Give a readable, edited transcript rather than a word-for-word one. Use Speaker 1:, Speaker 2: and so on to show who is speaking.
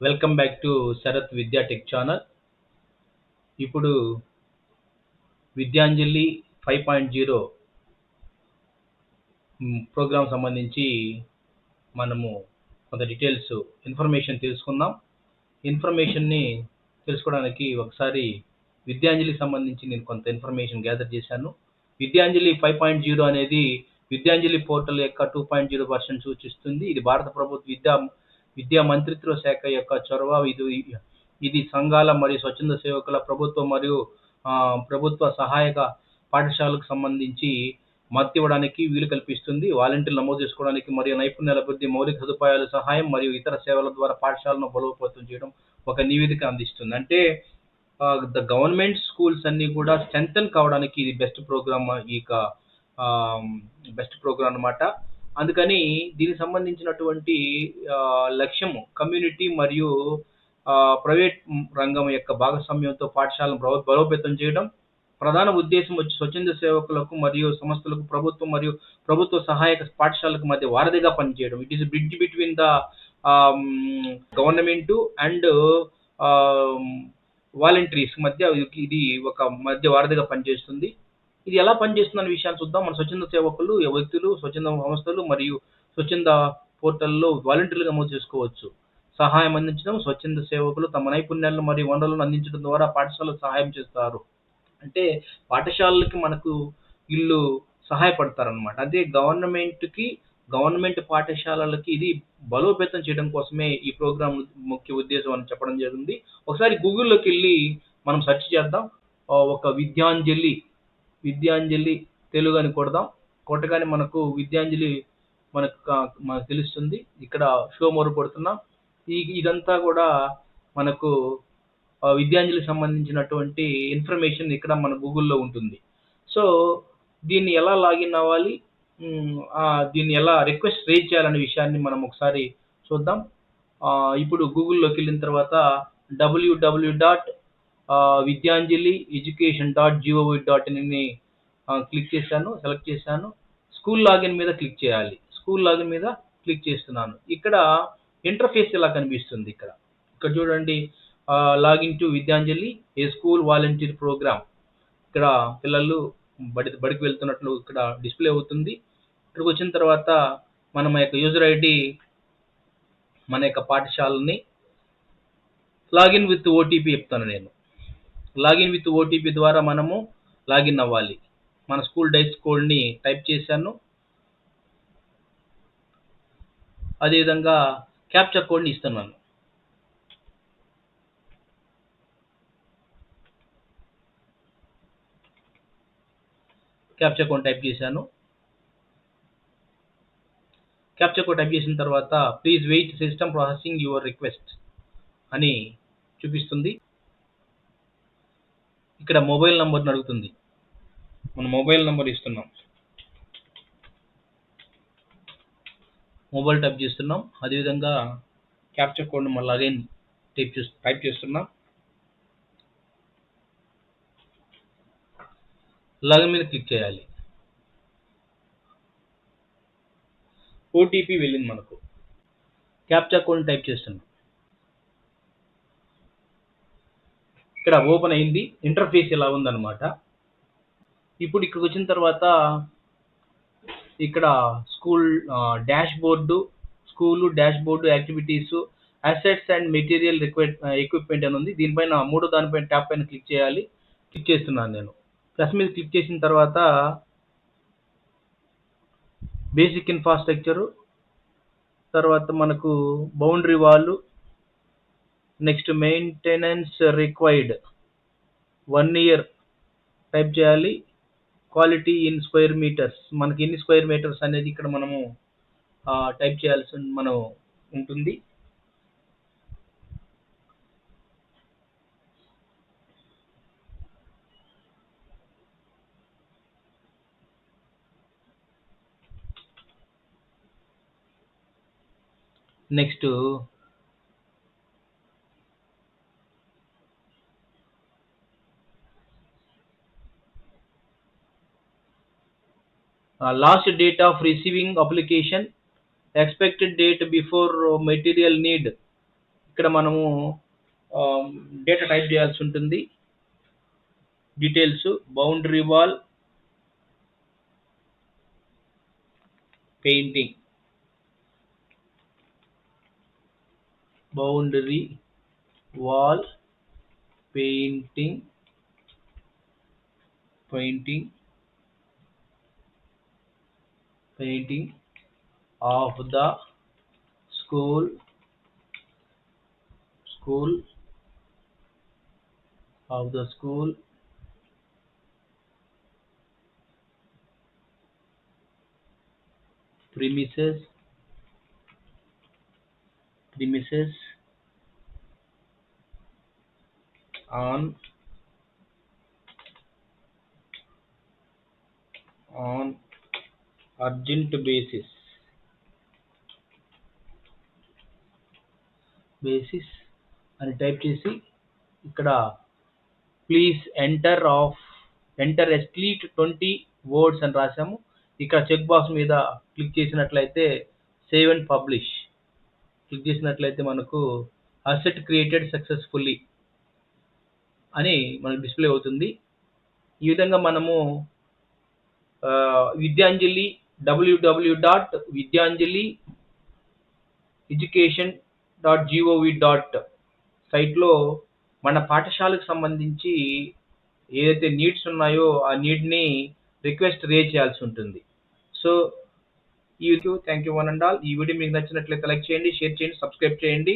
Speaker 1: Welcome back to Sarath విద్యా tech channel. ఇప్పుడు Vidyanjali 5.0 programme సంబంధించి మనము కొంత డీటెయిల్స్ ఇన్ఫర్మేషన్ తెలుసుకుందాం. ఇన్ఫర్మేషన్ని తెలుసుకోవడానికి ఒకసారి విద్యాంజలికి సంబంధించి నేను కొంత ఇన్ఫర్మేషన్ గ్యాదర్ చేశాను. విద్యాంజలి 5.0 అనేది విద్యాంజలి పోర్టల్ యొక్క 2.0 వర్షన్ సూచిస్తుంది. ఇది భారత ప్రభుత్వ విద్యా మంత్రిత్వ శాఖ యొక్క చొరవ. ఇది సంఘాల మరియు స్వచ్ఛంద సేవకుల ప్రభుత్వ మరియు ప్రభుత్వ సహాయక పాఠశాలకు సంబంధించి మద్దతు ఇవ్వడానికి వీలు కల్పిస్తుంది. వాలంటీర్లు నమోదు చేసుకోవడానికి మరియు నైపుణ్యాల అభివృద్ధి, మౌలిక సదుపాయాల సహాయం మరియు ఇతర సేవల ద్వారా పాఠశాలను బలోపేతం చేయడం ఒక నివేదిక అందిస్తుంది. అంటే ద గవర్నమెంట్ స్కూల్స్ అన్నీ కూడా స్ట్రెంథన్ కావడానికి ఇది బెస్ట్ ప్రోగ్రామ్ అన్నమాట. అందుకని దీనికి సంబంధించినటువంటి లక్ష్యము కమ్యూనిటీ మరియు ప్రైవేట్ రంగం యొక్క భాగస్వామ్యంతో పాఠశాలను బలోపేతం చేయడం. ప్రధాన ఉద్దేశం వచ్చి స్వచ్ఛంద సేవకులకు మరియు సంస్థలకు ప్రభుత్వం మరియు ప్రభుత్వ సహాయక పాఠశాలకు మధ్య వారధిగా పనిచేయడం. It is bridge between the government and volunteers మధ్య ఇది ఒక మధ్య వారధిగా పనిచేస్తుంది. ఇది ఎలా పనిచేస్తుంది అనే విషయాన్ని చూద్దాం. మన స్వచ్ఛంద సేవకులు, వ్యక్తులు, స్వచ్ఛంద సంస్థలు మరియు స్వచ్ఛంద పోర్టల్లో వాలంటీర్లుగా నమోదు చేసుకోవచ్చు. సహాయం అందించడం, స్వచ్ఛంద సేవకులు తమ నైపుణ్యాలను మరియు వనరులను అందించడం ద్వారా పాఠశాలకు సహాయం చేస్తారు. అంటే పాఠశాలలకి మనకు వీళ్ళు సహాయపడతారనమాట. అదే గవర్నమెంట్ పాఠశాలలకి ఇది బలోపేతం చేయడం కోసమే ఈ ప్రోగ్రామ్ ముఖ్య ఉద్దేశం అని చెప్పడం జరిగింది. ఒకసారి గూగుల్లోకి వెళ్ళి మనం సెర్చ్ చేద్దాం. ఒక విద్యాంజలి తెలుగు అని కొడదాం. కొట్టగానే మనకు విద్యాంజలి మనకు తెలుస్తుంది. ఇక్కడ షో మోర్ కొడుతున్నాం. ఇదంతా కూడా మనకు విద్యాంజలికి సంబంధించినటువంటి ఇన్ఫర్మేషన్ ఇక్కడ మన గూగుల్లో ఉంటుంది. సో దీన్ని ఎలా లాగిన్ అవ్వాలి, దీన్ని ఎలా రిక్వెస్ట్ రేజ్ చేయాలనే విషయాన్ని మనం ఒకసారి చూద్దాం. ఇప్పుడు గూగుల్లోకి వెళ్ళిన తర్వాత www.vidyanjali.education.gov.in క్లిక్ చేశాను, సెలెక్ట్ చేశాను. స్కూల్ లాగిన్ మీద క్లిక్ చేయాలి. స్కూల్ లాగిన్ మీద క్లిక్ చేస్తున్నాను. ఇక్కడ ఇంటర్ఫేస్ ఇలా కనిపిస్తుంది. ఇక్కడ చూడండి, login to Vidyanjali a school volunteer programme. ఇక్కడ పిల్లలు బడికి వెళ్తున్నట్లు ఇక్కడ డిస్ప్లే అవుతుంది. ఇక్కడికి వచ్చిన తర్వాత మన యొక్క యూజర్ ఐడి, మన యొక్క పాఠశాలని లాగిన్ విత్ ఓటీపీ చెప్తాను నేను. లాగిన్ విత్ ఓటీపీ ద్వారా మనము లాగిన్ అవ్వాలి. మన స్కూల్ డైస్ కోడ్ని టైప్ చేశాను. అదేవిధంగా క్యాప్చా కోడ్ని ఇస్తున్నాను. క్యాప్చా కోడ్ టైప్ చేశాను. క్యాప్చా కోడ్ టైప్ చేసిన తర్వాత please wait system processing your request అని చూపిస్తుంది. ఇక్కడ మొబైల్ నంబర్ని అడుగుతుంది. మన మొబైల్ నంబర్ ఇస్తున్నాం. మొబైల్ టైప్ చేస్తున్నాం. అదేవిధంగా క్యాప్చా కోడ్ని మళ్ళీ అగైన్ టైప్ చేస్తున్నాం. లాగిన్ మీద క్లిక్ చేయాలి. ఓటీపీ వెళ్ళింది మనకు. క్యాప్చా కోడ్ని టైప్ చేస్తున్నాం. ఇక్కడ ఓపెన్ అయింది. ఇంటర్ఫేస్ ఇలా ఉందన్నమాట. ఇప్పుడు ఇక్కడికి వచ్చిన తర్వాత ఇక్కడ school dash board, activities, assets and material equipment అని ఉంది. దానిపైన ట్యాప్ పైన క్లిక్ చేయాలి. క్లిక్ చేస్తున్నాను నేను. ప్లస్ మీద క్లిక్ చేసిన తర్వాత బేసిక్ ఇన్ఫ్రాస్ట్రక్చరు, తర్వాత మనకు boundary wall, next maintenance required 1 year type చేయాలి. క్వాలిటీ ఇన్ స్క్వేర్ మీటర్స్, మనకి ఎన్ని స్క్వేర్ మీటర్స్ అనేది ఇక్కడ మనము టైప్ చేయాల్సి ఉంటుంది. Next last date of receiving application, expected date before material need. ఇక్కడ మనము డేటా టైప్ చేయాల్సి ఉంటుంది. Details boundary wall painting, boundary wall painting of the school premises on urgent basis అని టైప్ చేసి ఇక్కడ ప్లీజ్ ఎంటర్ ఎట్లీస్ట్ 20 వర్డ్స్ అని రాసాము. ఇక్కడ check box మీద క్లిక్ చేసినట్లయితే సేవ్ అండ్ పబ్లిష్ క్లిక్ చేసినట్లయితే మనకు అసెట్ క్రియేటెడ్ సక్సెస్ఫుల్లీ అని మనకు డిస్ప్లే అవుతుంది. ఈ విధంగా మనము విద్యాంజలి www.vidyanjali.education.gov. సైట్లో మన పాఠశాలకు సంబంధించి ఏదైతే నీడ్స్ ఉన్నాయో ఆ నీడ్ని రిక్వెస్ట్ రేజ్ చేయాల్సి ఉంటుంది. So thank you one and all. ఈ వీడియో మీకు నచ్చినట్లయితే లైక్ చేయండి, షేర్ చేయండి, సబ్స్క్రైబ్ చేయండి.